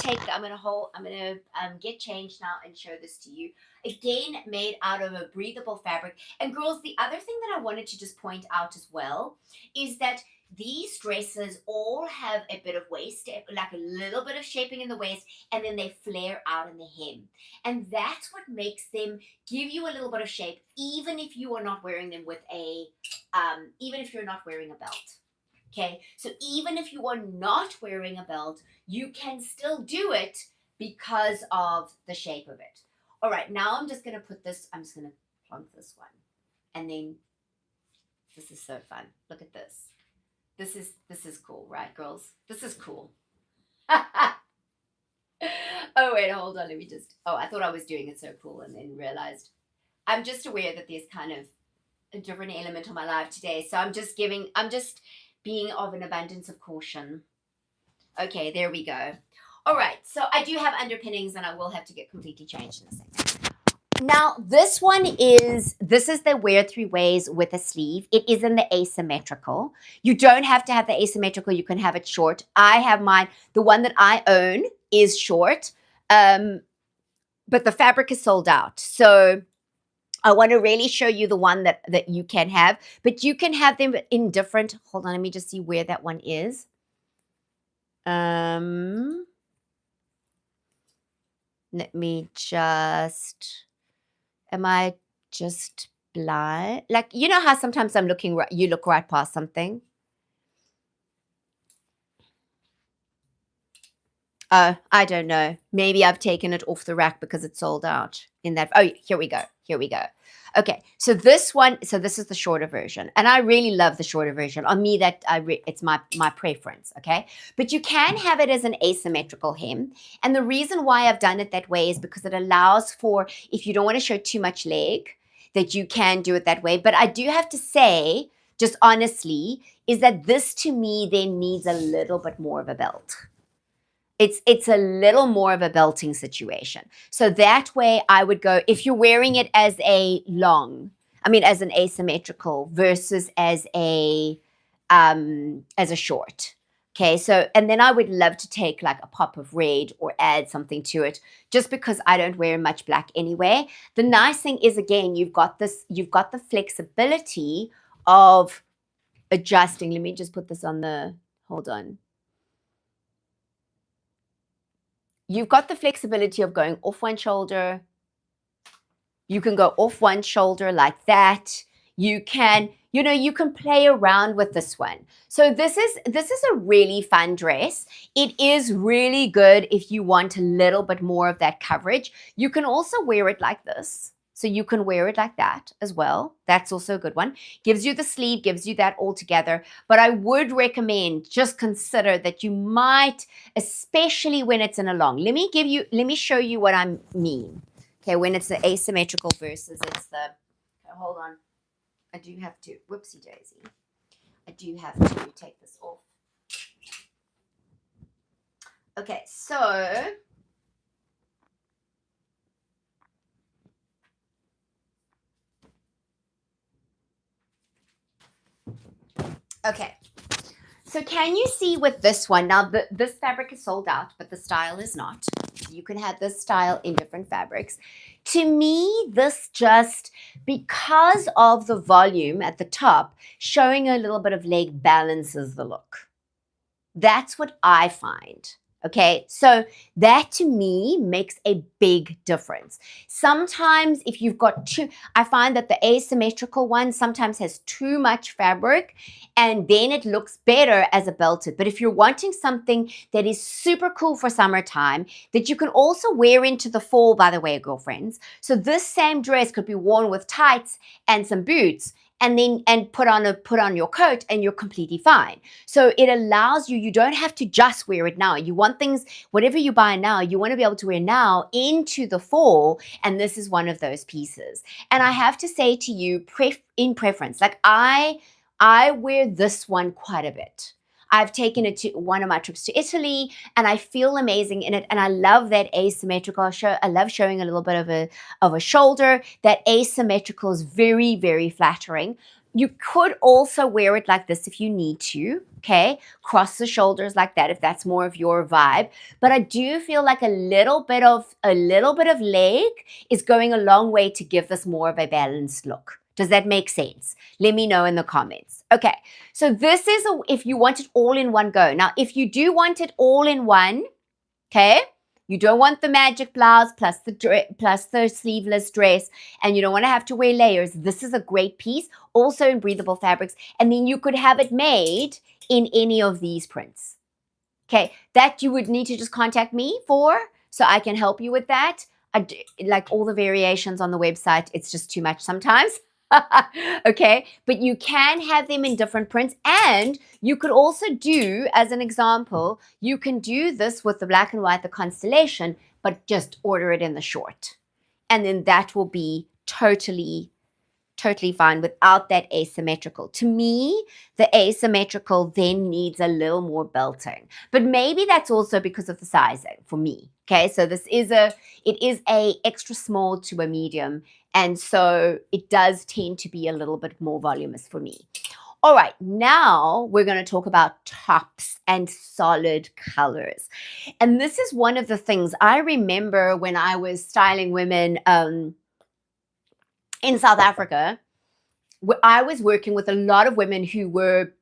get changed now and show this to you. Again, made out of a breathable fabric. And girls, the other thing that I wanted to just point out as well is that these dresses all have a bit of waist, like a little bit of shaping in the waist, and then they flare out in the hem. And that's what makes them give you a little bit of shape, even if you are not wearing them with even if you're not wearing a belt. Okay, so even if you are not wearing a belt, you can still do it because of the shape of it. All right, now I'm just going to plunk this one. And then, this is so fun. Look at this. This is cool, right, girls? This is cool. Oh, wait, hold on. I thought I was doing it so cool and then realized I'm just aware that there's kind of a different element of my life today. So I'm just being of an abundance of caution. Okay, there we go. All right, so I do have underpinnings and I will have to get completely changed in a second. Now, this is the Wear Three Ways with a sleeve. It is in the asymmetrical. You don't have to have the asymmetrical. You can have it short. I have mine. The one that I own is short, but the fabric is sold out. So I want to really show you the one that you can have, but you can have them in different. Hold on, let me just see where that one is. Let me just. Am I just blind? Like, you know how sometimes you look right past something. Oh, I don't know. Maybe I've taken it off the rack because it's sold out in that. Oh, here we go. Here we go. Okay, so this one, so this is the shorter version, and I really love the shorter version. On me, it's my preference. Okay, but you can have it as an asymmetrical hem, and the reason why I've done it that way is because it allows for, if you don't want to show too much leg, that you can do it that way. But I do have to say, just honestly, is that this to me then needs a little bit more of a belt. It's a little more of a belting situation. So that way I would go, if you're wearing it as a long, I mean as an asymmetrical versus as a short. Okay, so and then I would love to take like a pop of red or add something to it, just because I don't wear much black anyway. The nice thing is, again, you've got the flexibility of adjusting. Let me just put this on the, hold on. You've got the flexibility of going off one shoulder. You can go off one shoulder like that. You can, you can play around with this one. So this is a really fun dress. It is really good if you want a little bit more of that coverage. You can also wear it like this. So you can wear it like that as well. That's also a good one. Gives you the sleeve, gives you that all together. But I would recommend, just consider that you might, especially when it's in a long. Let me show you what I mean. Okay, when it's the asymmetrical versus it's the, okay, hold on. I do have to, whoopsie daisy. I do have to take this off. Okay, so okay. So can you see with this one, now this fabric is sold out, but the style is not. You can have this style in different fabrics. To me, this just, because of the volume at the top, showing a little bit of leg balances the look. That's what I find. Okay, so that to me makes a big difference. Sometimes if you've got too, I find that the asymmetrical one sometimes has too much fabric and then it looks better as a belted. But if you're wanting something that is super cool for summertime, that you can also wear into the fall, by the way, girlfriends. So this same dress could be worn with tights and some boots, and put on your coat, and you're completely fine. So it allows you don't have to just wear it now. You want things, whatever you buy now, you want to be able to wear now into the fall, and this is one of those pieces. And I have to say to you, in preference, like I wear this one quite a bit. I've taken it to one of my trips to Italy, and I feel amazing in it. And I love that asymmetrical. I love showing a little bit of a shoulder. That asymmetrical is very, very flattering. You could also wear it like this if you need to, okay? Cross the shoulders like that if that's more of your vibe. But I do feel like a little bit of leg is going a long way to give this more of a balanced look. Does that make sense? Let me know in the comments. Okay, so this is if you want it all in one go. Now, if you do want it all in one, okay, you don't want the magic blouse plus the sleeveless dress, and you don't want to have to wear layers, this is a great piece, also in breathable fabrics, and then you could have it made in any of these prints. Okay, that you would need to just contact me for, so I can help you with that. Like all the variations on the website, it's just too much sometimes. Okay, but you can have them in different prints, and you could also do, as an example, you can do this with the black and white, the constellation, but just order it in the short, and then that will be totally fine without that asymmetrical. To me, the asymmetrical then needs a little more belting, but maybe that's also because of the sizing for me. Okay, so it is a extra small to a medium, and so it does tend to be a little bit more voluminous for me. All right, now we're going to talk about tops and solid colors. And this is one of the things I remember when I was styling women in South Africa. I was working with a lot of women who were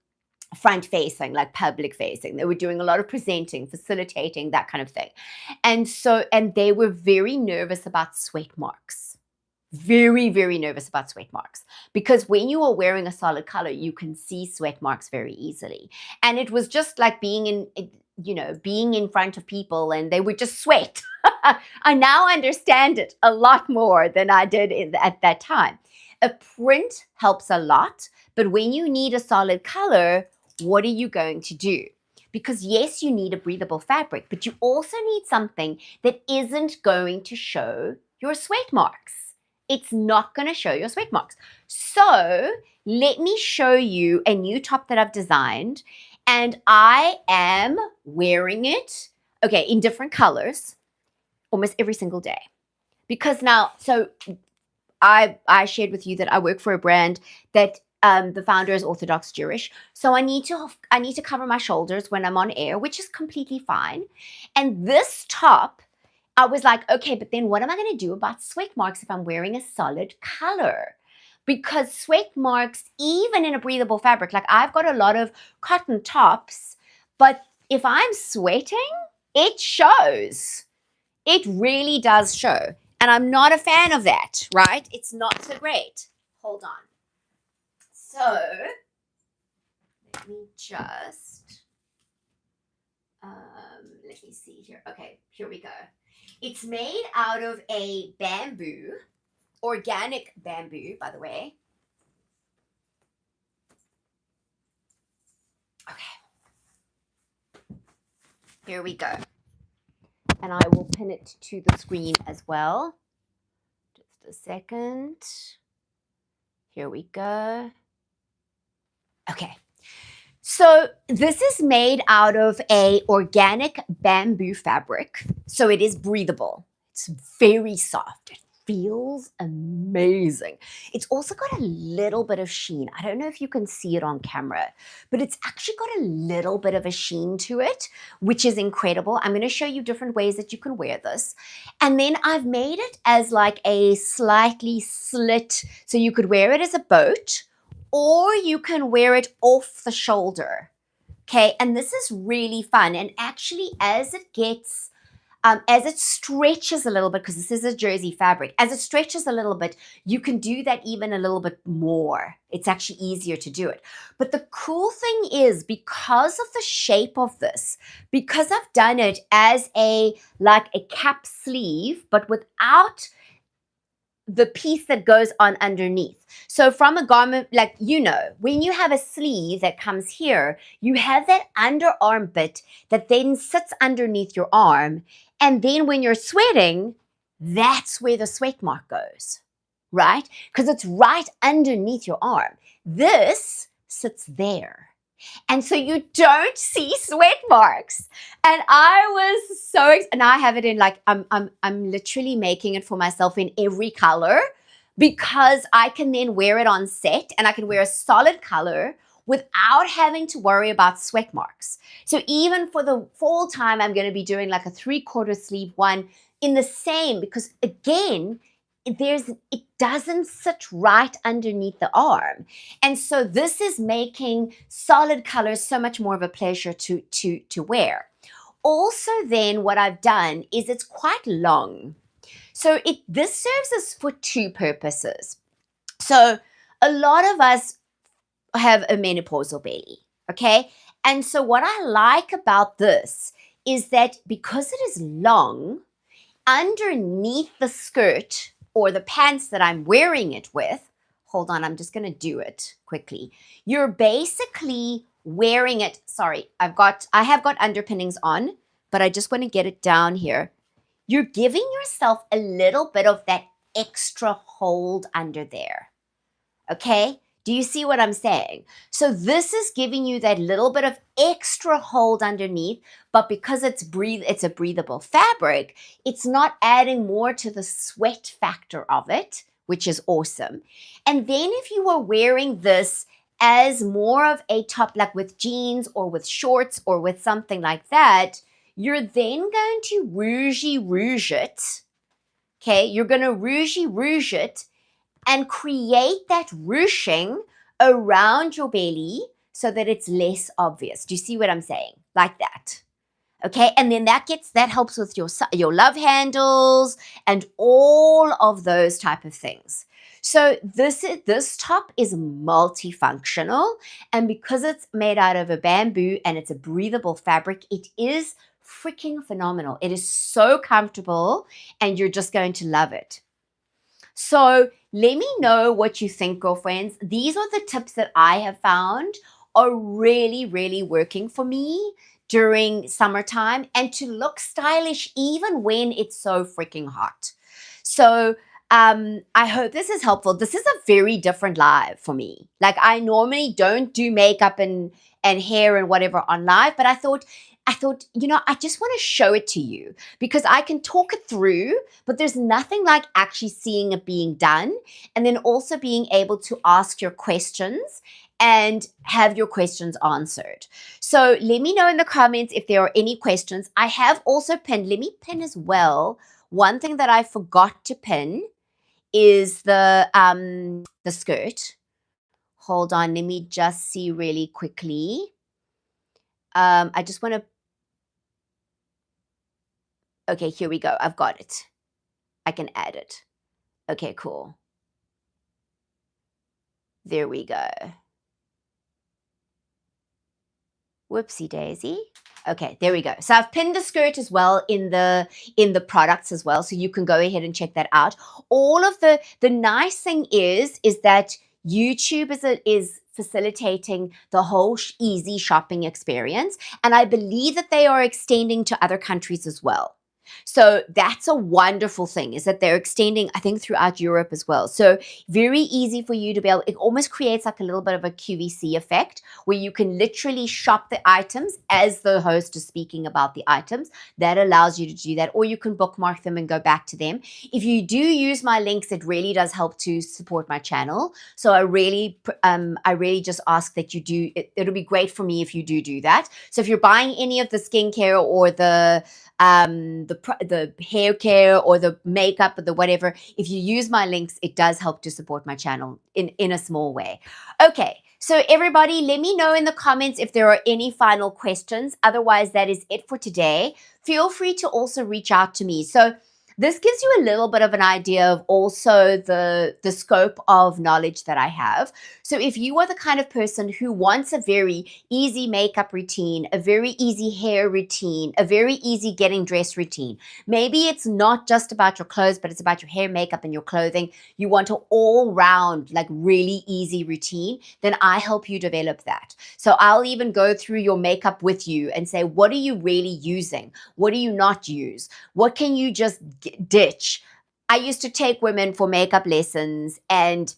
front facing, like public facing. They were doing a lot of presenting, facilitating, that kind of thing. And they were very nervous about sweat marks. Very, very nervous about sweat marks, because when you are wearing a solid color, you can see sweat marks very easily. And it was just like being in front of people, and they would just sweat. I now understand it a lot more than I did at that time. A print helps a lot, but when you need a solid color, what are you going to do? Because yes, you need a breathable fabric, but you also need something that isn't going to show your sweat marks. It's not going to show your sweat marks. So let me show you a new top that I've designed, and I am wearing it, okay, in different colors almost every single day. Because now, so I shared with you that I work for a brand that the founder is Orthodox Jewish, so I need to cover my shoulders when I'm on air, which is completely fine. And this top, I was like, okay, but then what am I going to do about sweat marks if I'm wearing a solid color? Because sweat marks, even in a breathable fabric, like I've got a lot of cotton tops, but if I'm sweating, it shows. It really does show. And I'm not a fan of that, right? It's not so great. Hold on. So, let me just, let me see here. Okay, here we go. It's made out of a bamboo, organic bamboo, by the way. Okay. Here we go. And I will pin it to the screen as well. Just a second. Here we go. Okay. So this is made out of a organic bamboo fabric. So it is breathable. It's very soft. It feels amazing. It's also got a little bit of sheen. I don't know if you can see it on camera, but it's actually got a little bit of a sheen to it, which is incredible. I'm going to show you different ways that you can wear this. And then I've made it as like a slightly slit, so you could wear it as a boat, or you can wear it off the shoulder. Okay, and this is really fun. And actually, as it stretches a little bit, because this is a jersey fabric, as it stretches a little bit, you can do that even a little bit more. It's actually easier to do it. But the cool thing is, because of the shape of this, because I've done it as like a cap sleeve, but without the piece that goes on underneath. So from a garment, like, when you have a sleeve that comes here, you have that underarm bit that then sits underneath your arm. And then when you're sweating, that's where the sweat mark goes, right? Because it's right underneath your arm. This sits there. And so you don't see sweat marks. And I was so, and I have it in like, I'm literally making it for myself in every color, because I can then wear it on set and I can wear a solid color without having to worry about sweat marks. So even for the fall time, I'm going to be doing like a 3/4 sleeve one in the same, because again, it doesn't sit right underneath the arm. And so this is making solid colors so much more of a pleasure to wear. Also then what I've done is it's quite long. So this serves us for two purposes. So a lot of us have a menopausal belly, okay? And so what I like about this is that because it is long, underneath the skirt or the pants that I'm wearing it with, hold on, I'm just going to do it quickly. You're basically wearing it. Sorry, I have got underpinnings on, but I just want to get it down here. You're giving yourself a little bit of that extra hold under there. Okay? Do you see what I'm saying? So this is giving you that little bit of extra hold underneath, but because it's a breathable fabric, it's not adding more to the sweat factor of it, which is awesome. And then if you are wearing this as more of a top, like with jeans or with shorts or with something like that, you're then going to rouge it. Okay, you're going to rouge it and create that ruching around your belly so that it's less obvious. Do you see what I'm saying? Like that. Okay, and then that helps with your love handles and all of those type of things. So this top is multifunctional, and because it's made out of a bamboo and it's a breathable fabric, it is freaking phenomenal. It is so comfortable and you're just going to love it. So let me know what you think, girlfriends. These are the tips that I have found are really, really working for me during summertime and to look stylish even when it's so freaking hot. So I hope this is helpful. This is a very different live for me. Like I normally don't do makeup and hair and whatever on live, but I thought, I just want to show it to you because I can talk it through, but there's nothing like actually seeing it being done and then also being able to ask your questions and have your questions answered. So let me know in the comments if there are any questions. I have also pinned, let me pin as well. One thing that I forgot to pin is the skirt. Hold on, let me just see really quickly. I just want to, okay, here we go. I've got it. I can add it. Okay, cool. There we go. Whoopsie daisy. Okay, there we go. So I've pinned the skirt as well in the products as well, so you can go ahead and check that out. All of the nice thing is that YouTube is facilitating the whole easy shopping experience, and I believe that they are extending to other countries as well. So that's a wonderful thing, is that they're extending, I think, throughout Europe as well. So very easy for you to be able, it almost creates like a little bit of a QVC effect where you can literally shop the items as the host is speaking about the items. That allows you to do that, or you can bookmark them and go back to them. If you do use my links, it really does help to support my channel. So I really just ask that you do, it'll be great for me if you do that. So if you're buying any of the skincare or the hair care or the makeup or the whatever, if you use my links, it does help to support my channel in a small way. Okay, so everybody, let me know in the comments if there are any final questions. Otherwise, that is it for today. Feel free to also reach out to me. So this gives you a little bit of an idea of also the scope of knowledge that I have. So if you are the kind of person who wants a very easy makeup routine, a very easy hair routine, a very easy getting dressed routine, maybe it's not just about your clothes, but it's about your hair, makeup, and your clothing. You want an all-round, like really easy routine, then I help you develop that. So I'll even go through your makeup with you and say, what are you really using? What do you not use? What can you just ditch? I used to take women for makeup lessons and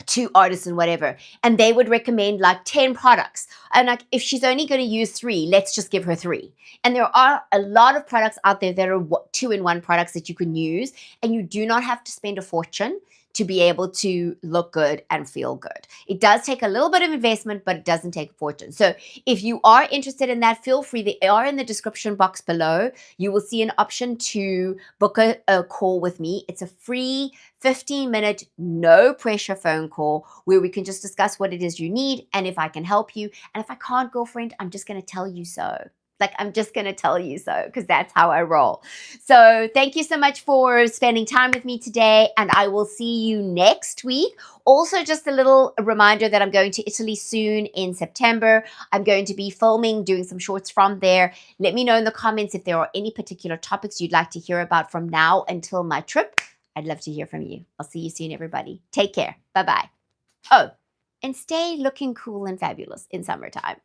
to artists and whatever, and they would recommend like 10 products. And like, if she's only going to use 3, let's just give her 3. And there are a lot of products out there that are 2-in-1 products that you can use, and you do not have to spend a fortune to be able to look good and feel good. It does take a little bit of investment, but it doesn't take a fortune. So if you are interested in that, feel free. They are in the description box below. You will see an option to book a call with me. It's a free 15-minute, no pressure phone call where we can just discuss what it is you need and if I can help you. And if I can't, girlfriend, I'm just going to tell you so. Like, I'm just going to tell you so because that's how I roll. So thank you so much for spending time with me today, and I will see you next week. Also, just a little reminder that I'm going to Italy soon in September. I'm going to be filming, doing some shorts from there. Let me know in the comments if there are any particular topics you'd like to hear about from now until my trip. I'd love to hear from you. I'll see you soon, everybody. Take care. Bye-bye. Oh, and stay looking cool and fabulous in summertime.